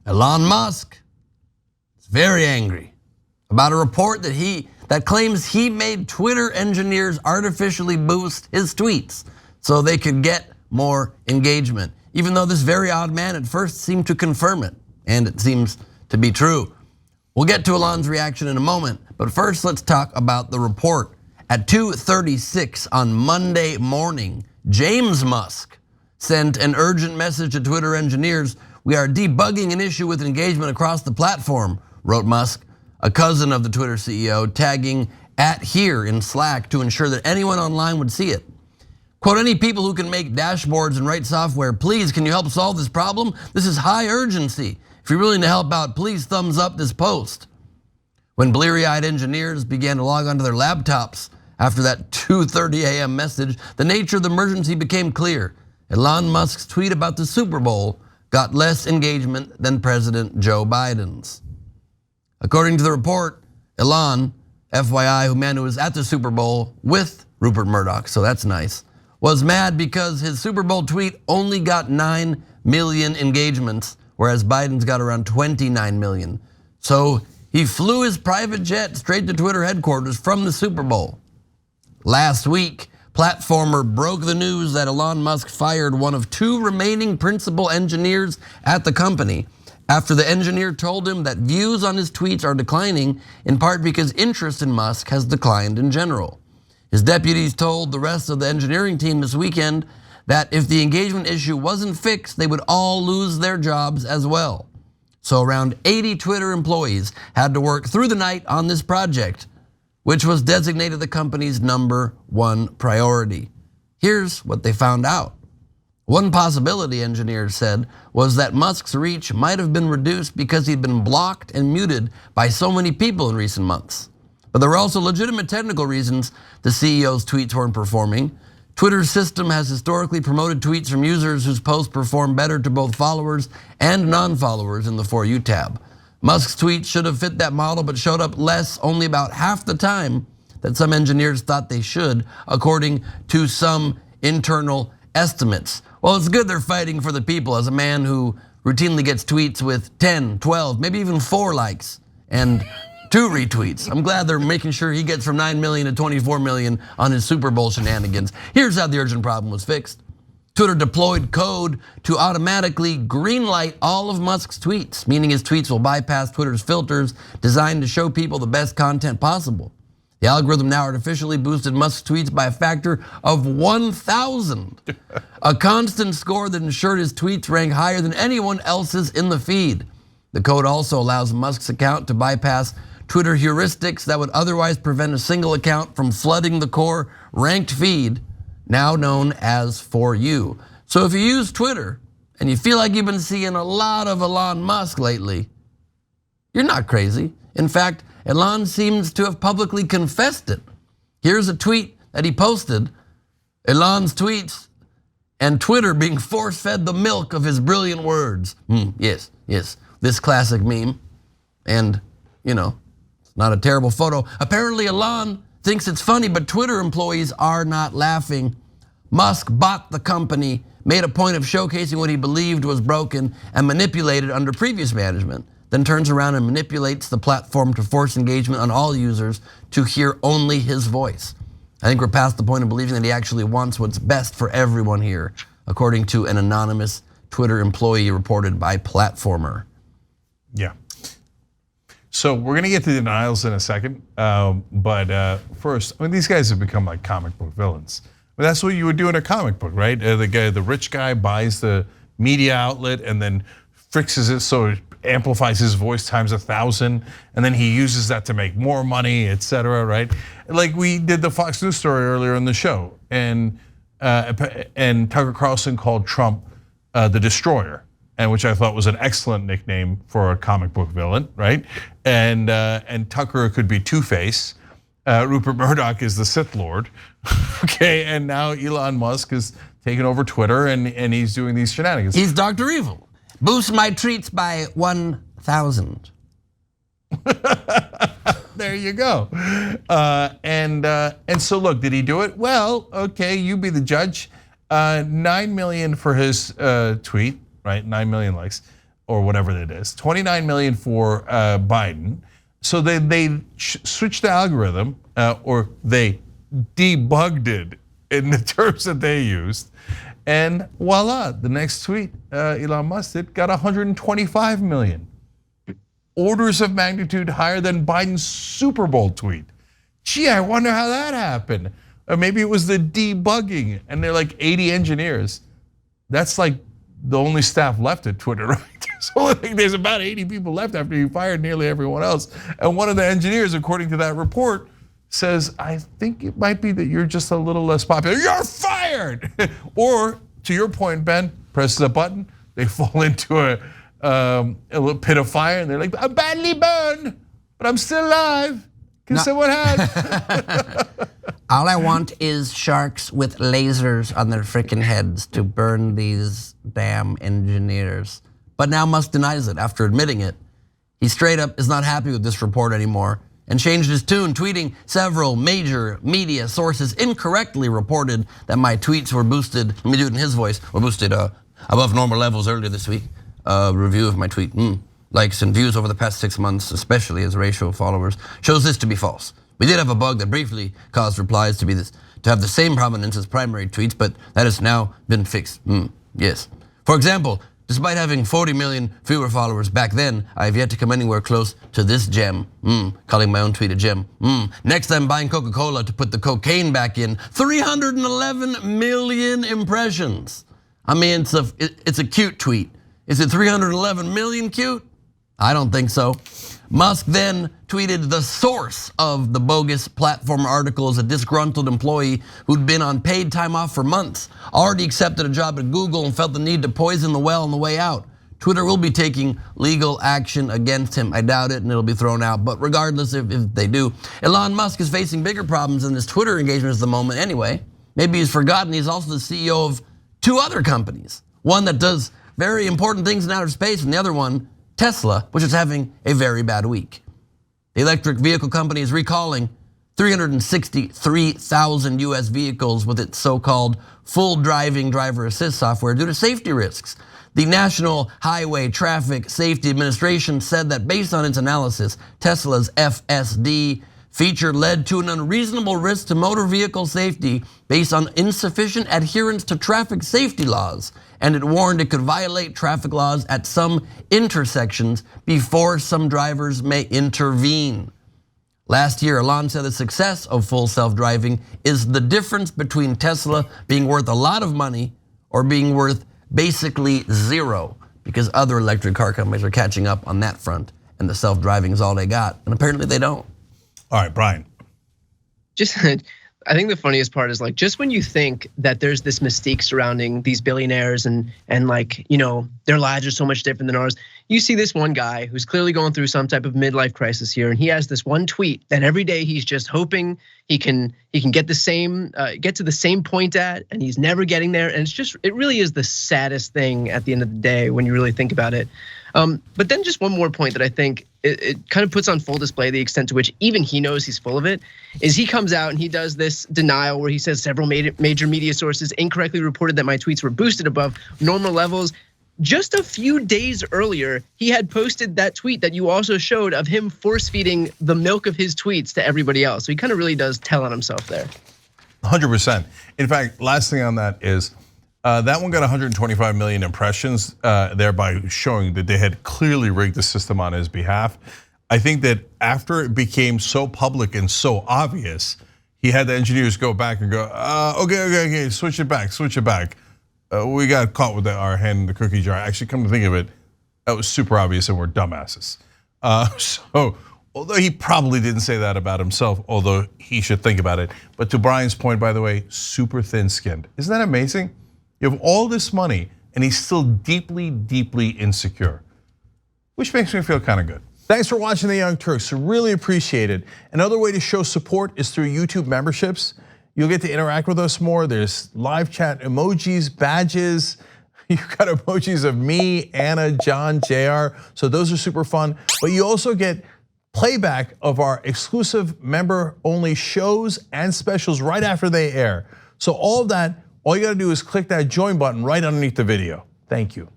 Elon Musk is very angry about a report that claims he made Twitter engineers artificially boost his tweets so they could get more engagement, even though this very odd man at first seemed to confirm it, and it seems to be true. We'll get to Elon's reaction in a moment, but first let's talk about the report. At 2:36 on Monday morning, James Musk sent an urgent message to Twitter engineers. "We are debugging an issue with engagement across the platform," wrote Musk, a cousin of the Twitter CEO, tagging @here in Slack to ensure that anyone online would see it. Quote, "Any people who can make dashboards and write software, please, can you help solve this problem? This is high urgency. If you're willing to help out, please thumbs up this post." When bleary-eyed engineers began to log onto their laptops after that 2:30 a.m. message, the nature of the emergency became clear. Elon Musk's tweet about the Super Bowl got less engagement than President Joe Biden's. According to the report, Elon, FYI, who was at the Super Bowl with Rupert Murdoch, so that's nice, was mad because his Super Bowl tweet only got 9 million engagements, whereas Biden's got around 29 million. So he flew his private jet straight to Twitter headquarters from the Super Bowl. Last week, Platformer broke the news that Elon Musk fired one of 2 remaining principal engineers at the company after the engineer told him that views on his tweets are declining, in part because interest in Musk has declined in general. His deputies told the rest of the engineering team this weekend that if the engagement issue wasn't fixed, they would all lose their jobs as well. So around 80 Twitter employees had to work through the night on this project, which was designated the company's #1 priority. Here's what they found out. One possibility, engineers said, was that Musk's reach might have been reduced because he'd been blocked and muted by so many people in recent months. But there were also legitimate technical reasons the CEO's tweets weren't performing. Twitter's system has historically promoted tweets from users whose posts perform better to both followers and non-followers in the For You tab. Musk's tweets should have fit that model, but showed up less, only about half the time that some engineers thought they should, according to some internal estimates. Well, it's good they're fighting for the people. As a man who routinely gets tweets with 10, 12, maybe even 4 likes and 2 retweets, I'm glad they're making sure he gets from 9 million to 24 million on his Super Bowl shenanigans. Here's how the urgent problem was fixed. Twitter deployed code to automatically greenlight all of Musk's tweets, meaning his tweets will bypass Twitter's filters designed to show people the best content possible. The algorithm now artificially boosted Musk's tweets by a factor of 1,000, a constant score that ensured his tweets rank higher than anyone else's in the feed. The code also allows Musk's account to bypass Twitter heuristics that would otherwise prevent a single account from flooding the core ranked feed, now known as For You. So if you use Twitter and you feel like you've been seeing a lot of Elon Musk lately, you're not crazy. In fact, Elon seems to have publicly confessed it. Here's a tweet that he posted, Elon's tweets and Twitter being force-fed the milk of his brilliant words. Yes, this classic meme. And, it's not a terrible photo. Apparently Elon thinks it's funny, but Twitter employees are not laughing. Musk bought the company, made a point of showcasing what he believed was broken and manipulated under previous management, then turns around and manipulates the platform to force engagement on all users to hear only his voice. I think we're past the point of believing that he actually wants what's best for everyone here, according to an anonymous Twitter employee reported by Platformer. Yeah. So we're gonna get to the denials in a second, but first, these guys have become like comic book villains. But that's what you would do in a comic book, right? The rich guy buys the media outlet and then fixes it so it amplifies his voice times 1,000, and then he uses that to make more money, etc. Right? Like we did the Fox News story earlier in the show, and Tucker Carlson called Trump the Destroyer, and which I thought was an excellent nickname for a comic book villain, right? And Tucker could be Two-Face. Rupert Murdoch is the Sith Lord, okay? And now Elon Musk is taking over Twitter, and he's doing these shenanigans. He's Dr. Evil. Boost my tweets by 1,000. There you go. And so look, did he do it? Well, okay, you be the judge. 9 million for his tweet, right? 9 million likes. or whatever it is, 29 million for Biden. So they switched the algorithm, or they debugged it in the terms that they used. And voila, the next tweet, Elon Musk did, got 125 million. Orders of magnitude higher than Biden's Super Bowl tweet. Gee, I wonder how that happened. Or maybe it was the debugging, and they're like 80 engineers. That's like the only staff left at Twitter, right? So there's about 80 people left after you fired nearly everyone else. And one of the engineers, according to that report, says, I think it might be that you're just a little less popular. You're fired! Or, to your point, Ben, presses a button, they fall into a little pit of fire, and they're like, I'm badly burned, but I'm still alive. Can someone help? All I want is sharks with lasers on their freaking heads to burn these damn engineers. But now Musk denies it after admitting it. He straight up is not happy with this report anymore and changed his tune, tweeting several major media sources incorrectly reported that my tweets were boosted, let me do it in his voice, were boosted above normal levels earlier this week. Review of my tweet, likes and views over the past 6 months, especially as ratio of followers, shows this to be false. We did have a bug that briefly caused replies to have the same prominence as primary tweets, but that has now been fixed. Yes. For example, despite having 40 million fewer followers back then, I have yet to come anywhere close to this gem. Calling my own tweet a gem. Next, I'm buying Coca-Cola to put the cocaine back in. 311 million impressions. I mean, it's a cute tweet. Is it 311 million cute? I don't think so. Musk then tweeted the source of the bogus platform article as a disgruntled employee who'd been on paid time off for months, already accepted a job at Google and felt the need to poison the well on the way out. Twitter will be taking legal action against him. I doubt it, and it'll be thrown out. But regardless if they do, Elon Musk is facing bigger problems in his Twitter engagements at the moment anyway. Maybe he's forgotten he's also the CEO of 2 other companies. One that does very important things in outer space, and the other one, Tesla, which is having a very bad week. The electric vehicle company is recalling 363,000 US vehicles with its so-called full driving driver assist software due to safety risks. The National Highway Traffic Safety Administration said that based on its analysis, Tesla's FSD feature led to an unreasonable risk to motor vehicle safety based on insufficient adherence to traffic safety laws, and it warned it could violate traffic laws at some intersections before some drivers may intervene. Last year, Elon said the success of full self-driving is the difference between Tesla being worth a lot of money or being worth basically zero, because other electric car companies are catching up on that front, and the self-driving is all they got, and apparently they don't. All right, Brian. I think the funniest part is like, just when you think that there's this mystique surrounding these billionaires and like, their lives are so much different than ours. You see this one guy who's clearly going through some type of midlife crisis here, and he has this one tweet that every day he's just hoping he can get to the same point at, and he's never getting there. And it really is the saddest thing at the end of the day when you really think about it. But then just one more point that I think it kind of puts on full display the extent to which even he knows he's full of it, is he comes out and he does this denial where he says several major media sources incorrectly reported that my tweets were boosted above normal levels. Just a few days earlier, he had posted that tweet that you also showed of him force feeding the milk of his tweets to everybody else. So he kind of really does tell on himself there. 100%. In fact, last thing on that is, that one got 125 million impressions, thereby showing that they had clearly rigged the system on his behalf. I think that after it became so public and so obvious, he had the engineers go back and go, okay, switch it back. We got caught with our hand in the cookie jar. Actually, come to think of it, that was super obvious and we're dumbasses. So, although he probably didn't say that about himself, although he should think about it. But to Brian's point, by the way, super thin-skinned. Isn't that amazing? You have all this money and he's still deeply, deeply insecure, which makes me feel kind of good. Thanks for watching The Young Turks, really appreciate it. Another way to show support is through YouTube memberships. You'll get to interact with us more. There's live chat emojis, badges. You've got emojis of me, Anna, John, JR. So those are super fun. But you also get playback of our exclusive member-only shows and specials right after they air. So all of that, all you gotta do is click that join button right underneath the video. Thank you.